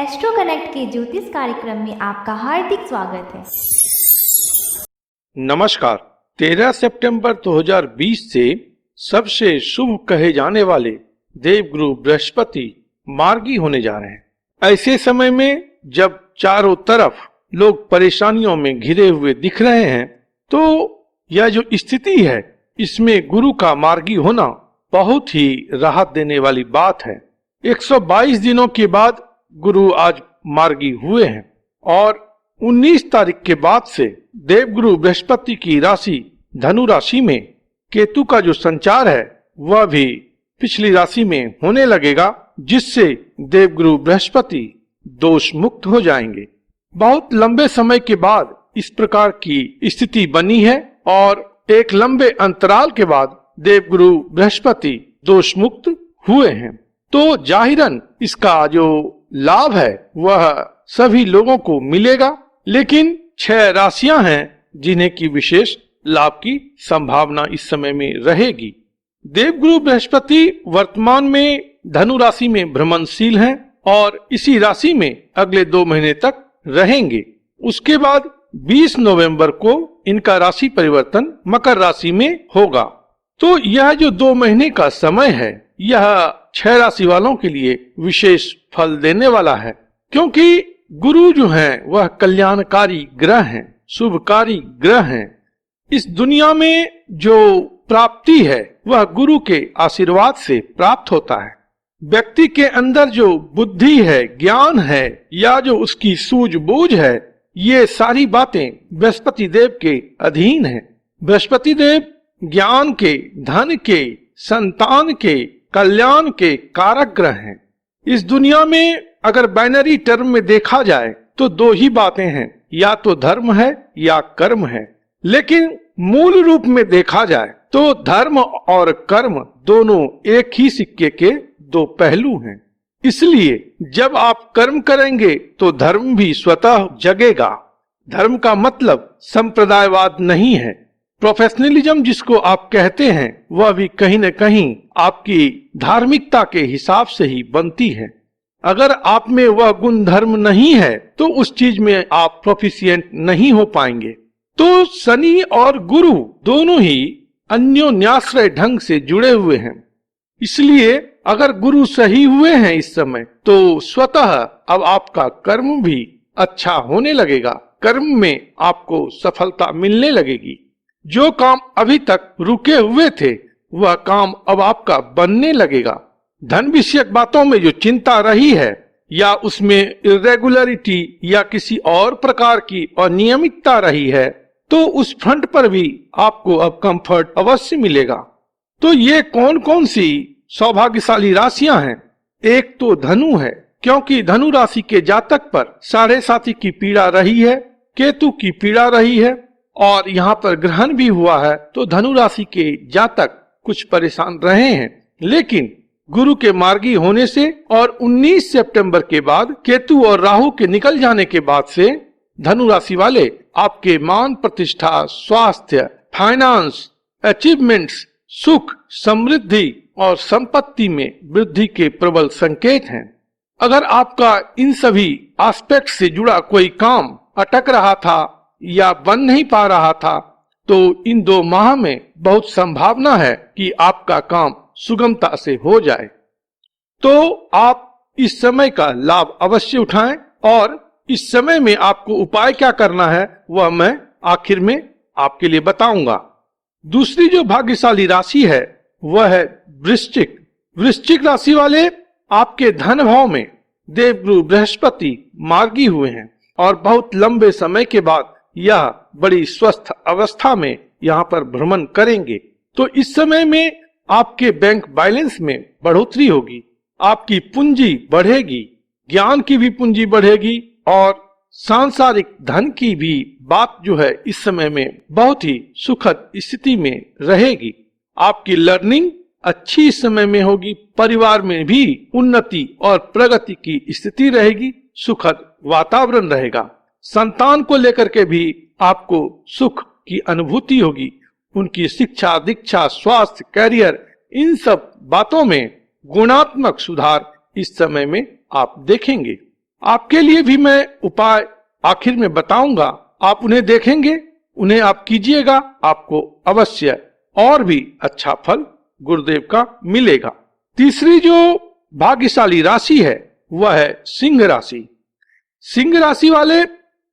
Astro connect के ज्योतिष कार्यक्रम में आपका हार्दिक स्वागत है। नमस्कार। 13 सितंबर 2020 से सबसे शुभ कहे जाने वाले देवगुरु बृहस्पति मार्गी होने जा रहे हैं। ऐसे समय में जब चारों तरफ लोग परेशानियों में घिरे हुए दिख रहे हैं, तो यह जो स्थिति है इसमें गुरु का मार्गी होना बहुत ही राहत देने वाली बात है। 122 दिनों के बाद गुरु आज मार्गी हुए हैं और 19 तारीख के बाद से देवगुरु बृहस्पति की राशि धनु राशि में केतु का जो संचार है वह भी पिछली राशि में होने लगेगा, जिससे देवगुरु बृहस्पति दोष मुक्त हो जाएंगे। बहुत लंबे समय के बाद इस प्रकार की स्थिति बनी है और एक लंबे अंतराल के बाद देवगुरु बृहस्पति दोष मुक्त हुए हैं। तो जाहिरन इसका जो लाभ है वह सभी लोगों को मिलेगा, लेकिन 6 राशियां हैं जिन्हें की विशेष लाभ की संभावना इस समय में रहेगी। देवगुरु बृहस्पति वर्तमान में धनु राशि में भ्रमणशील हैं और इसी राशि में अगले 2 महीने तक रहेंगे। उसके बाद 20 नवंबर को इनका राशि परिवर्तन मकर राशि में होगा। तो यह जो 2 महीने का समय है यह 6 राशि वालों के लिए विशेष फल देने वाला है, क्योंकि गुरु जो हैं वह कल्याणकारी ग्रह हैं, शुभकारी ग्रह हैं। इस दुनिया में जो प्राप्ति है वह गुरु के आशीर्वाद से प्राप्त होता है। व्यक्ति के अंदर जो बुद्धि है, ज्ञान है या जो उसकी सूझबूझ है, ये सारी बातें बृहस्पति देव के अधीन है। बृहस्पति देव ज्ञान के, धन के, संतान के, कल्याण के कारक ग्रह हैं। इस दुनिया में अगर बाइनरी टर्म में देखा जाए तो 2 ही बातें हैं, या तो धर्म है या कर्म है। लेकिन मूल रूप में देखा जाए तो धर्म और कर्म दोनों एक ही सिक्के के 2 पहलू हैं। इसलिए जब आप कर्म करेंगे तो धर्म भी स्वतः जगेगा। धर्म का मतलब संप्रदायवाद नहीं है। प्रोफेशनलिज्म जिसको आप कहते हैं वह भी कहीं न कहीं आपकी धार्मिकता के हिसाब से ही बनती है। अगर आप में वह गुण धर्म नहीं है तो उस चीज में आप प्रोफिशिएंट नहीं हो पाएंगे। तो शनि और गुरु दोनों ही अन्योन्याश्रय ढंग से जुड़े हुए हैं। इसलिए अगर गुरु सही हुए हैं इस समय तो स्वतः अब आपका कर्म भी अच्छा होने लगेगा। कर्म में आपको सफलता मिलने लगेगी। जो काम अभी तक रुके हुए थे वह काम अब आपका बनने लगेगा। धन विषयक बातों में जो चिंता रही है या उसमें इरेगुलरिटी या किसी और प्रकार की अनियमितता रही है तो उस फ्रंट पर भी आपको अब कंफर्ट अवश्य मिलेगा। तो ये कौन कौन सी सौभाग्यशाली राशियां हैं? एक तो धनु है, क्योंकि धनु राशि के जातक पर साढ़े साथी की पीड़ा रही है, केतु की पीड़ा रही है और यहाँ पर ग्रहण भी हुआ है। तो धनु राशि के जातक कुछ परेशान रहे हैं, लेकिन गुरु के मार्गी होने से और 19 सितंबर के बाद केतु और राहु के निकल जाने के बाद से धनु राशि वाले आपके मान प्रतिष्ठा, स्वास्थ्य, फाइनेंस, अचीवमेंट्स, सुख, समृद्धि और संपत्ति में वृद्धि के प्रबल संकेत हैं। अगर आपका इन सभी एस्पेक्ट से जुड़ा कोई काम अटक रहा था या बन नहीं पा रहा था तो इन 2 माह में बहुत संभावना है कि आपका काम सुगमता से हो जाए। तो आप इस समय का लाभ अवश्य उठाएं और इस समय में आपको उपाय क्या करना है वह मैं आखिर में आपके लिए बताऊंगा। दूसरी जो भाग्यशाली राशि है वह है वृश्चिक। वृश्चिक राशि वाले आपके धन भाव में देवगुरु बृहस्पति मार्गी हुए हैं और बहुत लंबे समय के बाद यह बड़ी स्वस्थ अवस्था में यहाँ पर भ्रमण करेंगे। तो इस समय में आपके बैंक बैलेंस में बढ़ोतरी होगी, आपकी पूंजी बढ़ेगी, ज्ञान की भी पूंजी बढ़ेगी और सांसारिक धन की भी बात जो है इस समय में बहुत ही सुखद स्थिति में रहेगी। आपकी लर्निंग अच्छी इस समय में होगी, परिवार में भी उन्नति और प्रगति की स्थिति रहेगी, सुखद वातावरण रहेगा। संतान को लेकर के भी आपको सुख की अनुभूति होगी। उनकी शिक्षा, दीक्षा, स्वास्थ्य, कैरियर, इन सब बातों में गुणात्मक सुधार इस समय में आप देखेंगे। आपके लिए भी मैं उपाय आखिर में बताऊंगा, आप उन्हें देखेंगे, उन्हें आप कीजिएगा, आपको अवश्य और भी अच्छा फल गुरुदेव का मिलेगा। तीसरी जो भाग्यशाली राशि है वह है सिंह राशि। सिंह राशि वाले,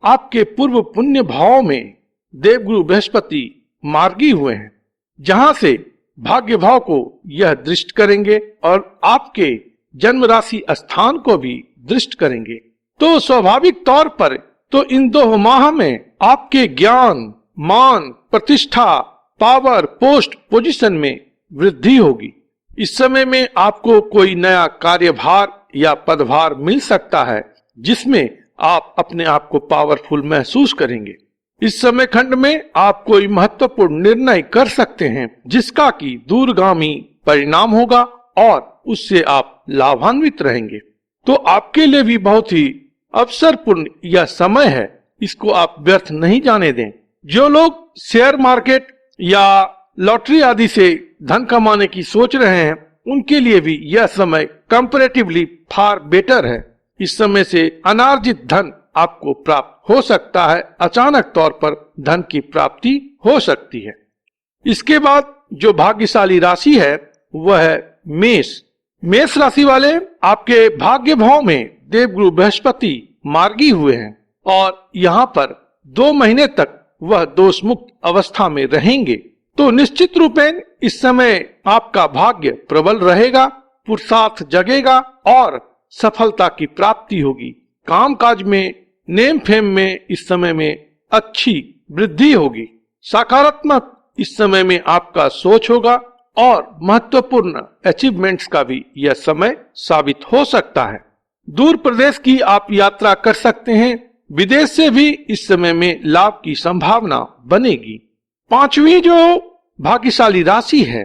आपके पूर्व पुण्य भाव में देवगुरु बृहस्पति मार्गी हुए हैं, जहां से भाग्य भाव को यह दृष्ट करेंगे और आपके जन्म राशि स्थान को भी दृष्ट करेंगे। तो स्वाभाविक तौर पर तो इन 2 माह में आपके ज्ञान, मान, प्रतिष्ठा, पावर, पोस्ट, पोजीशन में वृद्धि होगी। इस समय में आपको कोई नया कार्यभार या पदभार मिल सकता है, जिसमें आप अपने आप को पावरफुल महसूस करेंगे। इस समय खंड में आप कोई महत्वपूर्ण निर्णय कर सकते हैं, जिसका कि दूरगामी परिणाम होगा और उससे आप लाभान्वित रहेंगे। तो आपके लिए भी बहुत ही अवसरपूर्ण यह समय है, इसको आप व्यर्थ नहीं जाने दें। जो लोग शेयर मार्केट या लॉटरी आदि से धन कमाने की सोच रहे हैं, उनके लिए भी यह समय कंपैरेटिवली फार बेटर है। इस समय से अनार्जित धन आपको प्राप्त हो सकता है, अचानक तौर पर धन की प्राप्ति हो सकती है। इसके बाद जो भाग्यशाली राशि है वह है मेष। मेष राशि वाले, आपके भाग्य भाव में देवगुरु बृहस्पति मार्गी हुए हैं और यहाँ पर 2 महीने तक वह दोष मुक्त अवस्था में रहेंगे। तो निश्चित रूपेण इस समय आपका भाग्य प्रबल रहेगा, पुरुषार्थ जगेगा और सफलता की प्राप्ति होगी। कामकाज में, नेम फेम में इस समय में अच्छी वृद्धि होगी। सकारात्मक इस समय में आपका सोच होगा और महत्वपूर्ण अचीवमेंट्स का भी यह समय साबित हो सकता है। दूर प्रदेश की आप यात्रा कर सकते हैं, विदेश से भी इस समय में लाभ की संभावना बनेगी। 5वीं जो भाग्यशाली राशि है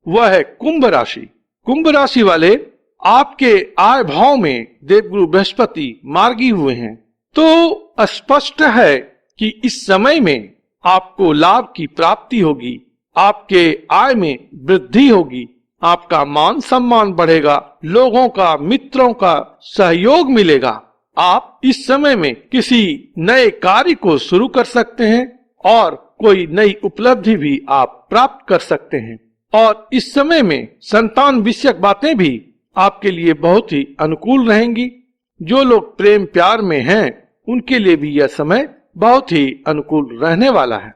वह है कुंभ राशि। कुंभ राशि वाले, आपके आय भाव में देवगुरु बृहस्पति मार्गी हुए हैं, तो स्पष्ट है कि इस समय में आपको लाभ की प्राप्ति होगी, आपके आय में वृद्धि होगी, आपका मान सम्मान बढ़ेगा, लोगों का, मित्रों का सहयोग मिलेगा। आप इस समय में किसी नए कार्य को शुरू कर सकते हैं और कोई नई उपलब्धि भी आप प्राप्त कर सकते हैं। और इस समय में संतान विषयक बातें भी आपके लिए बहुत ही अनुकूल रहेंगी। जो लोग प्रेम प्यार में हैं, उनके लिए भी यह समय बहुत ही अनुकूल रहने वाला है।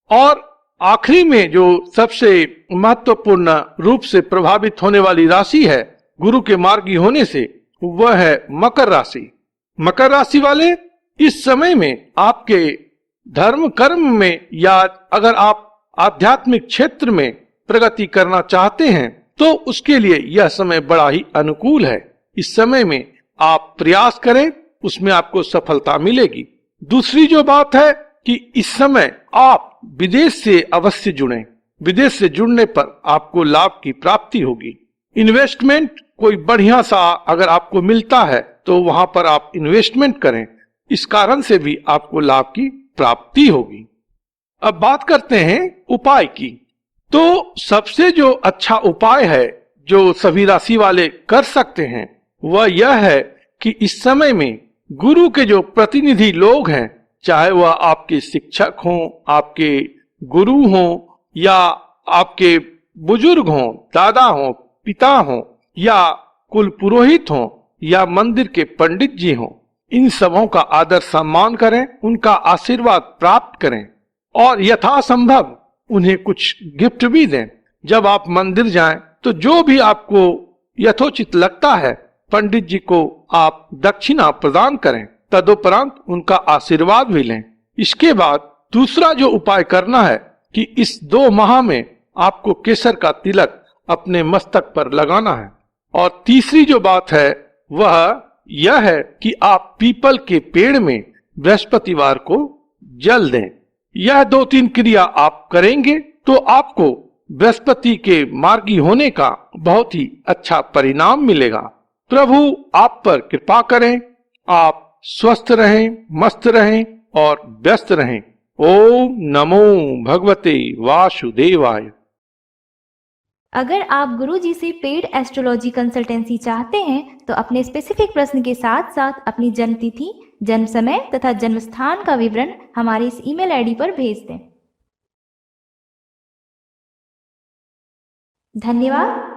और आखिरी में जो सबसे महत्वपूर्ण रूप से प्रभावित होने वाली राशि है गुरु के मार्गी होने से, वह है मकर राशि। मकर राशि वाले, इस समय में आपके धर्म कर्म में या अगर आप आध्यात्मिक क्षेत्र में प्रगति करना चाहते हैं तो उसके लिए यह समय बड़ा ही अनुकूल है। इस समय में आप प्रयास करें, उसमें आपको सफलता मिलेगी। दूसरी जो बात है कि इस समय आप विदेश से अवश्य जुड़ें। विदेश से जुड़ने पर आपको लाभ की प्राप्ति होगी। इन्वेस्टमेंट कोई बढ़िया सा अगर आपको मिलता है तो वहां पर आप इन्वेस्टमेंट करें, इस कारण से भी आपको लाभ की प्राप्ति होगी। अब बात करते हैं उपाय की। तो सबसे जो अच्छा उपाय है जो सभी राशि वाले कर सकते हैं वह यह है कि इस समय में गुरु के जो प्रतिनिधि लोग हैं, चाहे वह आपके शिक्षक हों, आपके गुरु हों या आपके बुजुर्ग हों, दादा हों, पिता हों या कुल पुरोहित हों या मंदिर के पंडित जी हों, इन सबों का आदर सम्मान करें, उनका आशीर्वाद प्राप्त करें और यथासंभव उन्हें कुछ गिफ्ट भी दें। जब आप मंदिर जाएं तो जो भी आपको यथोचित लगता है, पंडित जी को आप दक्षिणा प्रदान करें, तदुपरांत उनका आशीर्वाद भी लें। इसके बाद दूसरा जो उपाय करना है कि इस 2 माह में आपको केसर का तिलक अपने मस्तक पर लगाना है। और तीसरी जो बात है वह यह है कि आप पीपल के पेड़ में बृहस्पतिवार को जल दें। यह 2-3 क्रिया आप करेंगे तो आपको बृहस्पति के मार्गी होने का बहुत ही अच्छा परिणाम मिलेगा। प्रभु आप पर कृपा करें, आप स्वस्थ रहें, मस्त रहें और व्यस्त रहें। ओम नमो भगवते वासुदेवाय। अगर आप गुरुजी से पेड एस्ट्रोलॉजी कंसल्टेंसी चाहते हैं तो अपने स्पेसिफिक प्रश्न के साथ साथ अपनी जन्म तिथि, जन्म समय तथा जन्म स्थान का विवरण हमारे इस ईमेल आईडी पर भेज दें। धन्यवाद।